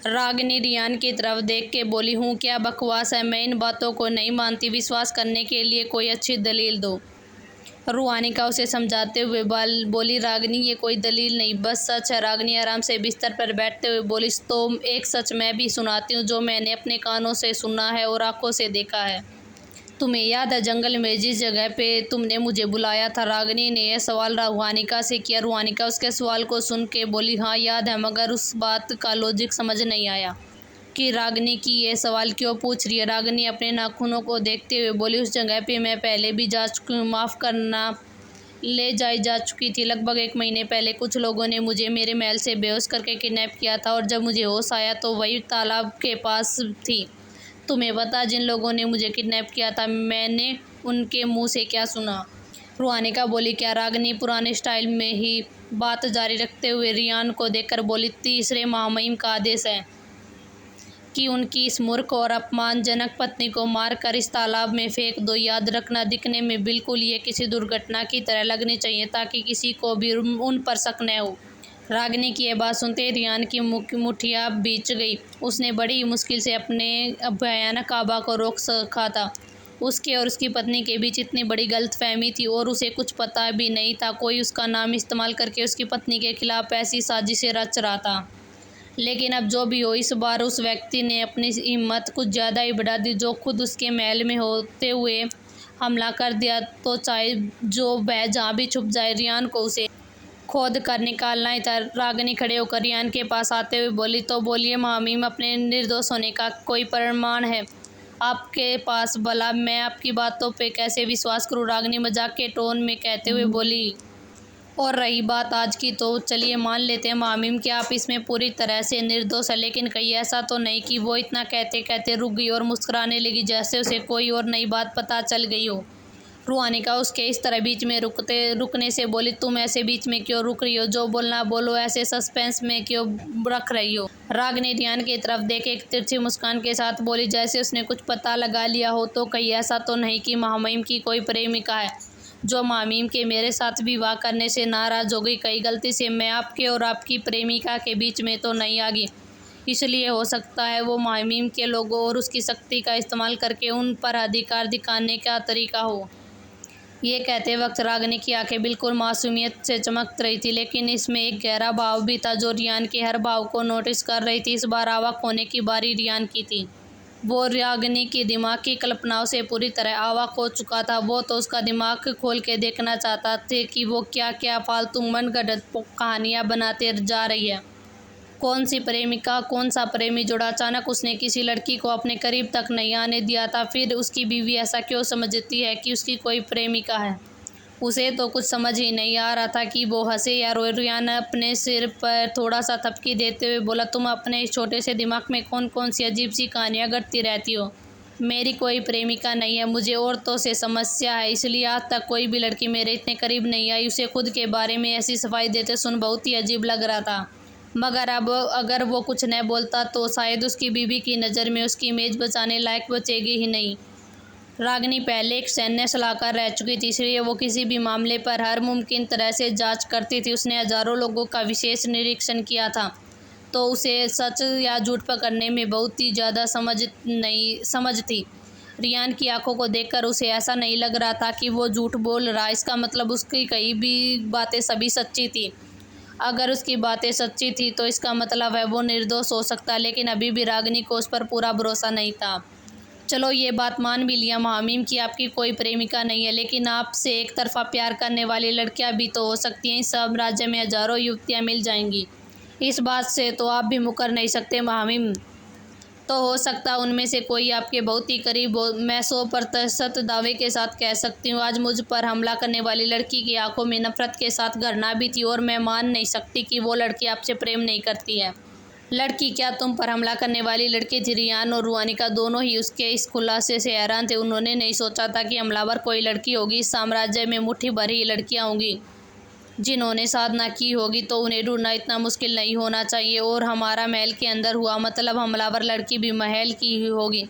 रागिनी रियान की तरफ देख के बोली, हूँ क्या बकवास है, मैं इन बातों को नहीं मानती, विश्वास करने के लिए कोई अच्छी दलील दो। रूहानिका उसे समझाते हुए बोली, रागिनी ये कोई दलील नहीं, बस सच है। रागिनी आराम से बिस्तर पर बैठते हुए बोली, तो एक सच मैं भी सुनाती हूँ जो मैंने अपने कानों से सुना है और आंखों से देखा है। तुम्हें याद है जंगल में जिस जगह पे तुमने मुझे बुलाया था? रागिनी ने यह सवाल रूहानिका से किया। रूहानिका उसके सवाल को सुन के बोली, हाँ याद है, मगर उस बात का लॉजिक समझ नहीं आया कि रागिनी की ये सवाल क्यों पूछ रही है। रागिनी अपने नाखूनों को देखते हुए बोली, उस जगह पे मैं पहले भी जा चुकी हूँ, माफ़ करना, ले जाई जा चुकी थी। लगभग 1 महीने पहले कुछ लोगों ने मुझे मेरे महल से बेहोश करके किडनैप किया था और जब मुझे होश आया तो वही तालाब के पास थी। तुम्हें पता जिन लोगों ने मुझे किडनैप किया था मैंने उनके मुंह से क्या सुना? रूहानिका बोली, क्या? रागिनी पुराने स्टाइल में ही बात जारी रखते हुए रियान को देखकर बोली, तीसरे महामहिम का आदेश है कि उनकी इस मूर्ख और अपमानजनक पत्नी को मारकर इस तालाब में फेंक दो। याद रखना, दिखने में बिल्कुल ये किसी दुर्घटना की तरह लगनी चाहिए ताकि किसी को भी उन पर शक न हो। रागिनी की यह बात सुनते रियान की मुठ्ठियाँ भींच गई। उसने बड़ी मुश्किल से अपने भयानक आभा को रोक सका था। उसके और उसकी पत्नी के बीच इतनी बड़ी गलतफहमी थी और उसे कुछ पता भी नहीं था। कोई उसका नाम इस्तेमाल करके उसकी पत्नी के खिलाफ ऐसी साजिशें रच रहा था। लेकिन अब जो भी हो, इस बार उस व्यक्ति ने अपनी हिम्मत कुछ ज़्यादा ही बढ़ा दी जो खुद उसके महल में होते हुए हमला कर दिया। तो चाहे जो वह जहाँ भी छुप जाए, रियान को उसे खोद कर निकालना ही था। रागिनी खड़े होकर रियान के पास आते हुए बोली, तो बोलिए महामहिम, अपने निर्दोष होने का कोई प्रमाण है आपके पास? भला मैं आपकी बातों पे कैसे विश्वास करूं? रागिनी मजाक के टोन में कहते हुए बोली, और रही बात आज की, तो चलिए मान लेते हैं महामहिम कि आप इसमें पूरी तरह से निर्दोष है, लेकिन कहीं ऐसा तो नहीं कि वो इतना कहते कहते रुक गई और मुस्कुराने लगी जैसे उसे कोई और नई बात पता चल गई हो। रूहानिका उसके इस तरह बीच में रुकने से बोली, तुम ऐसे बीच में क्यों रुक रही हो? जो बोलना बोलो, ऐसे सस्पेंस में क्यों रख रही हो? रागिनी रियान की तरफ देखे एक तिरछी मुस्कान के साथ बोली, जैसे उसने कुछ पता लगा लिया हो। तो कहीं ऐसा तो नहीं कि महामहिम की कोई प्रेमिका है जो महामहिम के मेरे साथ विवाह करने से नाराज हो गई? कई गलती से मैं आपके और आपकी प्रेमिका के बीच में तो नहीं आ गई, इसलिए हो सकता है वो महामहिम के लोगों और उसकी शक्ति का इस्तेमाल करके उन पर अधिकार दिखाने का तरीका हो। ये कहते वक्त रागिनी की आंखें बिल्कुल मासूमियत से चमक रही थी, लेकिन इसमें एक गहरा भाव भी था जो रियान के हर भाव को नोटिस कर रही थी। इस बार अवाक होने की बारी रियान की थी। वो रागिनी की दिमाग की कल्पनाओं से पूरी तरह अवाक हो चुका था। वो तो उसका दिमाग खोल के देखना चाहता थे कि वो क्या क्या फालतू मनगढ़ंत कहानियाँ बनाते जा रही है। कौन सी प्रेमिका, कौन सा प्रेमी जोड़ा? अचानक उसने किसी लड़की को अपने करीब तक नहीं आने दिया था। फिर उसकी बीवी ऐसा क्यों समझती है कि उसकी कोई प्रेमिका है? उसे तो कुछ समझ ही नहीं आ रहा था कि वो हंसे या रोए। रियान अपने सिर पर थोड़ा सा थपकी देते हुए बोला, तुम अपने इस छोटे से दिमाग में कौन कौन सी अजीब सी कहानियाँ गढ़ती रहती हो? मेरी कोई प्रेमिका नहीं है, मुझे औरतों से समस्या है, इसलिए आज तक कोई भी लड़की मेरे इतने करीब नहीं आई। उसे खुद के बारे में ऐसी सफाई देते सुन बहुत ही अजीब लग रहा था, मगर अब अगर वो कुछ न बोलता तो शायद उसकी बीवी की नज़र में उसकी इमेज बचाने लायक बचेगी ही नहीं। रागिनी पहले एक सैन्य सलाहकार रह चुकी थी, इसलिए वो किसी भी मामले पर हर मुमकिन तरह से जांच करती थी। उसने हजारों लोगों का विशेष निरीक्षण किया था, तो उसे सच या झूठ पकड़ने में बहुत ही ज़्यादा समझ थी। रियान की आंखों को देखकर उसे ऐसा नहीं लग रहा था कि वो झूठ बोल रहा। इसका मतलब उसकी कई भी बातें सभी सच्ची थी। अगर उसकी बातें सच्ची थी तो इसका मतलब है वो निर्दोष हो सकता, लेकिन अभी भी रागिनी को उस पर पूरा भरोसा नहीं था। चलो ये बात मान भी लिया महामहिम कि आपकी कोई प्रेमिका नहीं है, लेकिन आपसे एक तरफा प्यार करने वाली लड़कियां भी तो हो सकती हैं। इस साम्राज्य में हजारों युवतियां मिल जाएंगी, इस बात से तो आप भी मुकर नहीं सकते महामहिम। तो हो सकता है उनमें से कोई आपके बहुत ही करीब हो। मैं 100% दावे के साथ कह सकती हूँ आज मुझ पर हमला करने वाली लड़की की आंखों में नफरत के साथ घृणा भी थी, और मैं मान नहीं सकती कि वो लड़की आपसे प्रेम नहीं करती है। लड़की क्या तुम पर हमला करने वाली लड़की थी? रियान और रूहानिका दोनों ही उसके इस खुलासे से हैरान थे। उन्होंने नहीं सोचा था कि हमलावर कोई लड़की होगी। इस साम्राज्य में मुट्ठी भर ही लड़कियाँ होंगी जिन्होंने साधना की होगी, तो उन्हें ढूंढना इतना मुश्किल नहीं होना चाहिए। और हमारा महल के अंदर हुआ मतलब हमलावर लड़की भी महल की ही होगी,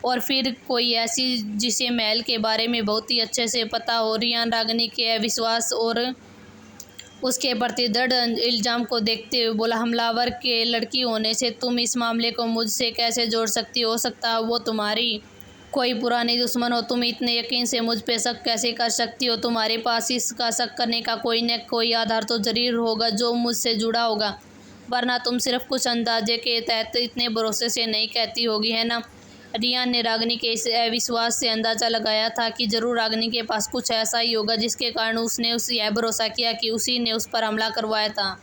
और फिर कोई ऐसी जिसे महल के बारे में बहुत ही अच्छे से पता हो। रियान रागिनी के विश्वास और उसके प्रति दृढ़ इल्ज़ाम को देखते हुए बोला, हमलावर के लड़की होने से तुम इस मामले को मुझसे कैसे जोड़ सकती हो सकता है वो तुम्हारी कोई पुरानी दुश्मन हो। तुम इतने यकीन से मुझ पे शक कैसे कर सकती हो? तुम्हारे पास इसका शक करने का कोई न कोई आधार तो जरूर होगा जो मुझसे जुड़ा होगा, वरना तुम सिर्फ कुछ अंदाजे के तहत इतने भरोसे से नहीं कहती होगी, है ना? रियान ने रागिनी के इस अविश्वास से अंदाज़ा लगाया था कि जरूर रागिनी के पास कुछ ऐसा ही होगा जिसके कारण उसने यह भरोसा किया कि उसी ने उस पर हमला करवाया था।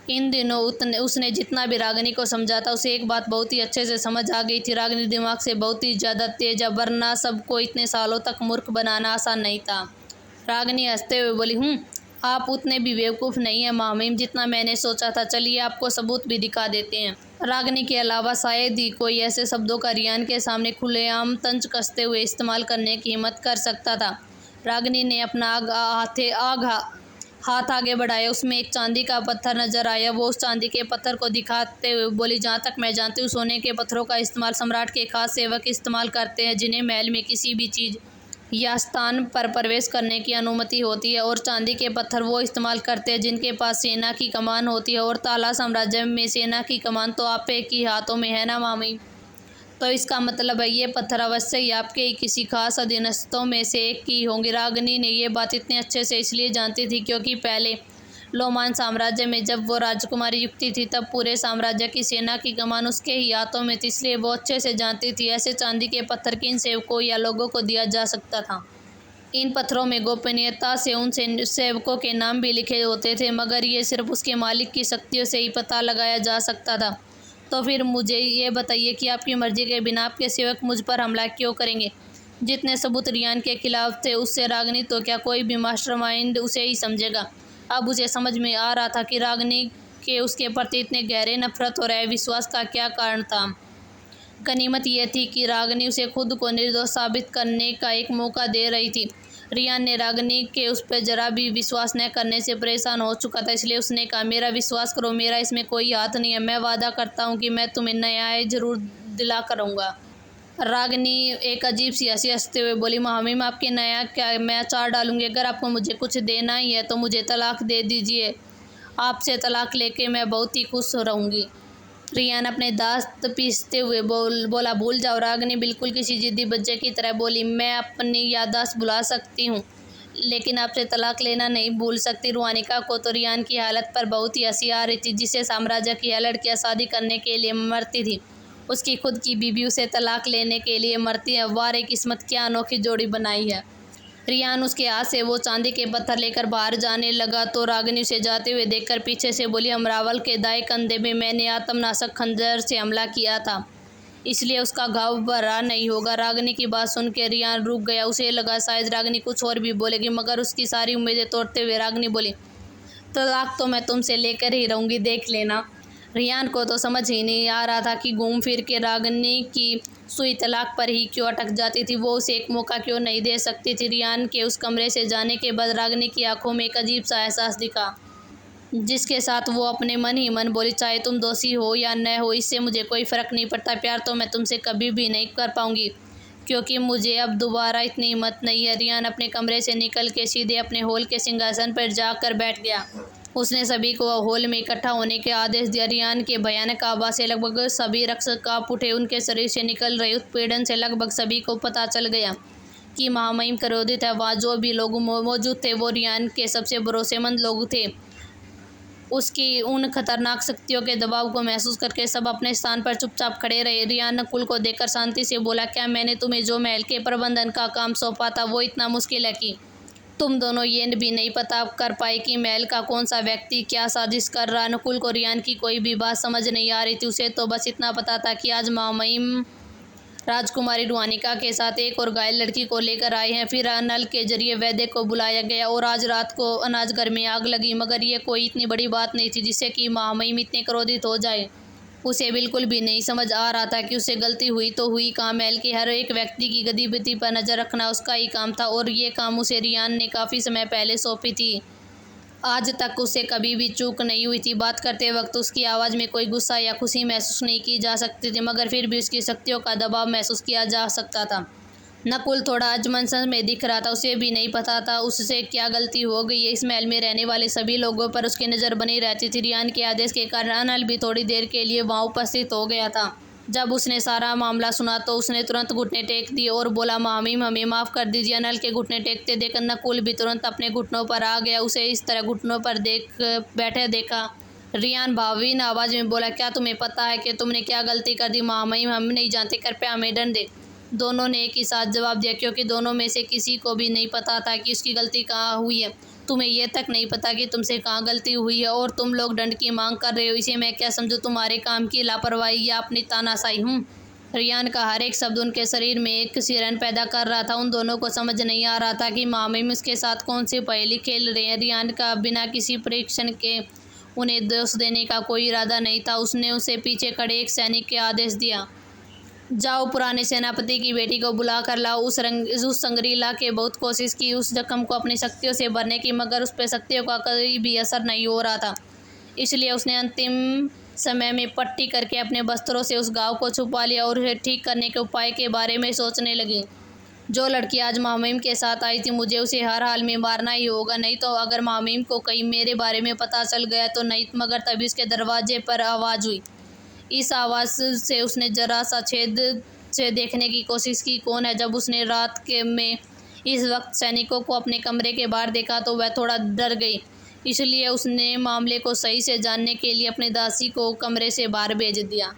इन दिनों उसने जितना भी रागिनी को समझा था उसे एक बात बहुत ही अच्छे से समझ आ गई थी। रागिनी दिमाग से बहुत ही ज़्यादा तेज है, वरना सबको इतने सालों तक मूर्ख बनाना आसान नहीं था। रागिनी हंसते हुए बोली, आप उतने भी बेवकूफ़ नहीं हैं मामीम जितना मैंने सोचा था। चलिए आपको सबूत भी दिखा देते हैं। रागिनी के अलावा शायद ही कोई ऐसे शब्दों का रियान के सामने खुलेआम तंज कसते हुए इस्तेमाल करने की हिम्मत कर सकता था। रागिनी ने अपना हाथ आगे बढ़ाया। उसमें एक चांदी का पत्थर नजर आया। वो उस चांदी के पत्थर को दिखाते हुए बोली, जहाँ तक मैं जानती हूँ सोने के पत्थरों का इस्तेमाल सम्राट के खास सेवक इस्तेमाल करते हैं जिन्हें महल में किसी भी चीज़ या स्थान पर प्रवेश करने की अनुमति होती है, और चांदी के पत्थर वो इस्तेमाल करते हैं जिनके पास सेना की कमान होती है, और ताला साम्राज्य में सेना की कमान तो आप ही हाथों में है ना मामी? तो इसका मतलब है ये पत्थर अवश्य ही आपके ही किसी खास अधीनस्थों में से एक की होंगी। रागिनी ने ये बात इतने अच्छे से इसलिए जानती थी क्योंकि पहले लोमान साम्राज्य में जब वो राजकुमारी युक्ति थी तब पूरे साम्राज्य की सेना की कमान उसके ही हाथों में थी, इसलिए वो अच्छे से जानती थी ऐसे चांदी के पत्थर किन सेवकों या लोगों को दिया जा सकता था। इन पत्थरों में गोपनीयता से उन सेवकों के नाम भी लिखे होते थे, मगर ये सिर्फ उसके मालिक की शक्तियों से ही पता लगाया जा सकता था। तो फिर मुझे ये बताइए कि आपकी मर्जी के बिना आपके सेवक मुझ पर हमला क्यों करेंगे? जितने सबूत रियान के खिलाफ थे उससे रागिनी तो क्या कोई भी मास्टरमाइंड उसे ही समझेगा। अब उसे समझ में आ रहा था कि रागिनी के उसके प्रति इतने गहरे नफरत और अविश्वास का क्या कारण था। गनीमत यह थी कि रागिनी उसे खुद को निर्दोष साबित करने का एक मौका दे रही थी। रियान ने रागिनी के उस पर जरा भी विश्वास न करने से परेशान हो चुका था, इसलिए उसने कहा, मेरा विश्वास करो, मेरा इसमें कोई हाथ नहीं है। मैं वादा करता हूँ कि मैं तुम्हें न्याय जरूर दिला करूँगा। रागिनी एक अजीब सी हंसी हंसते हुए बोली, मामी मैं आपके नया क्या मैं अचार डालूंगी। अगर आपको मुझे कुछ देना ही है तो मुझे तलाक दे दीजिए। आपसे तलाक लेके मैं बहुत ही खुश रहूँगी। रियान अपने दांत पीसते हुए बोला, भूल जाओ। रागिनी बिल्कुल किसी जिद्दी बच्चे की तरह बोली, मैं अपनी याददाश्त भुला सकती हूँ लेकिन आपसे तलाक लेना नहीं भूल सकती। रुआनिका को तो रियान की हालत पर बहुत ही हंसी आ रही थी, जिसे साम्राज्य की लड़कियाँ शादी करने के लिए मरती थी, उसकी खुद की बीबी उसे तलाक लेने के लिए मरती है। वाह रे किस्मत, क्या अनोखी जोड़ी बनाई है। रियान उसके हाथ से वो चांदी के पत्थर लेकर बाहर जाने लगा तो रागिनी उसे जाते हुए देखकर पीछे से बोली, अमरावल के दाएं कंधे में मैंने आत्मनाशक खंजर से हमला किया था, इसलिए उसका घाव भरा नहीं होगा। रागिनी की बात सुन के रियान रुक गया। उसे लगा शायद रागिनी कुछ और भी बोलेगी, मगर उसकी सारी उम्मीदें तोड़ते हुए रागिनी बोली, तलाक तो मैं तुमसे लेकर ही रहूँगी, देख लेना। रियान को तो समझ ही नहीं आ रहा था कि घूम फिर के रागिनी की सुई तलाक पर ही क्यों अटक जाती थी। वो उसे एक मौका क्यों नहीं दे सकती थी। रियान के उस कमरे से जाने के बाद रागिनी की आंखों में एक अजीब सा एहसास दिखा, जिसके साथ वो अपने मन ही मन बोली, चाहे तुम दोषी हो या न हो इससे मुझे कोई फ़र्क नहीं पड़ता। प्यार तो मैं तुमसे कभी भी नहीं कर पाऊंगी क्योंकि मुझे अब दोबारा इतनी हिम्मत नहीं है। रियान अपने कमरे से निकल के सीधे अपने हॉल के सिंहासन पर जाकर बैठ गया। उसने सभी को हॉल में इकट्ठा होने के आदेश दिया। रियान के भयानक आवाज़ से लगभग सभी रक्ष काँप उठे। उनके शरीर से निकल रहे उत्पीड़न से लगभग सभी को पता चल गया कि महामहिम क्रोधित है। वहाँ जो भी लोग मौजूद थे वो रियान के सबसे भरोसेमंद लोग थे। उसकी उन खतरनाक शक्तियों के दबाव को महसूस करके सब अपने स्थान पर चुपचाप खड़े रहे। रियान नकुल को देखकर शांति से बोला, क्या मैंने तुम्हें जो महल के प्रबंधन का काम सौंपा था वो इतना मुश्किल है कि तुम दोनों ये भी नहीं पता कर पाए कि महल का कौन सा व्यक्ति क्या साजिश कर रहा। नकुल को रियान की कोई भी बात समझ नहीं आ रही थी। उसे तो बस इतना पता था कि आज महामहिम राजकुमारी रुआनिका के साथ एक और घायल लड़की को लेकर आए हैं। फिर नल के जरिए वैद्य को बुलाया गया और आज रात को अनाज घर में आग लगी, मगर ये कोई इतनी बड़ी बात नहीं थी जिससे कि महामहिम इतने क्रोधित हो जाए। उसे बिल्कुल भी नहीं समझ आ रहा था कि उससे गलती हुई तो हुई कहाँ। महल के हर एक व्यक्ति की गतिविधि पर नज़र रखना उसका ही काम था और ये काम उसे रियान ने काफ़ी समय पहले सौंपी थी। आज तक उसे कभी भी चूक नहीं हुई थी। बात करते वक्त उसकी आवाज़ में कोई गुस्सा या खुशी महसूस नहीं की जा सकती थी, मगर फिर भी उसकी शक्तियों का दबाव महसूस किया जा सकता था। नकुल थोड़ा अजमन सा में दिख रहा था, उसे भी नहीं पता था उससे क्या गलती हो गई है। इस महल में रहने वाले सभी लोगों पर उसकी नज़र बनी रहती थी। रियान के आदेश के कारण अनल भी थोड़ी देर के लिए वहाँ उपस्थित हो गया था। जब उसने सारा मामला सुना तो उसने तुरंत घुटने टेक दिए और बोला, मामीम हमें माफ़ कर दीजिए। अनल के घुटने टेकते देखकर नकुल भी तुरंत अपने घुटनों पर आ गया। उसे इस तरह घुटनों पर बैठे देखा। रियान भावीन आवाज़ में बोला, क्या तुम्हें पता है कि तुमने क्या गलती कर दी? मामीम हम नहीं जानते, कृपया हमें दंड दे। दोनों ने एक ही साथ जवाब दिया, क्योंकि दोनों में से किसी को भी नहीं पता था कि उसकी गलती कहाँ हुई है। तुम्हें यह तक नहीं पता कि तुमसे कहाँ गलती हुई है और तुम लोग दंड की मांग कर रहे हो। इसे मैं क्या समझूं, तुम्हारे काम की लापरवाही या अपनी तानाशाही? रियान का हर एक शब्द उनके शरीर में एक सिरन पैदा कर रहा था। उन दोनों को समझ नहीं आ रहा था कि मामीम उसके साथ कौन सी पहेली खेल रहे हैं। रियान का बिना किसी परीक्षण के उन्हें दोष देने का कोई इरादा नहीं था। उसने उसे पीछे खड़े एक सैनिक के आदेश दिया, जाओ पुराने सेनापति की बेटी को बुला कर लाओ। उस संगरीला के बहुत कोशिश की उस जख्म को अपनी शक्तियों से भरने की, मगर उस पर शक्तियों का कोई भी असर नहीं हो रहा था। इसलिए उसने अंतिम समय में पट्टी करके अपने वस्त्रों से उस घाव को छुपा लिया और उसे ठीक करने के उपाय के बारे में सोचने लगी। जो लड़की आज मामीम के साथ आई थी, मुझे उसे हर हाल में मारना ही होगा, नहीं तो अगर मामीम को कहीं मेरे बारे में पता चल गया तो नहीं। मगर तभी उसके दरवाजे पर आवाज़ हुई। इस आवाज़ से उसने जरा सा छेद से देखने की कोशिश की, कौन है। जब उसने रात के में इस वक्त सैनिकों को अपने कमरे के बाहर देखा तो वह थोड़ा डर गई। इसलिए उसने मामले को सही से जानने के लिए अपनी दासी को कमरे से बाहर भेज दिया।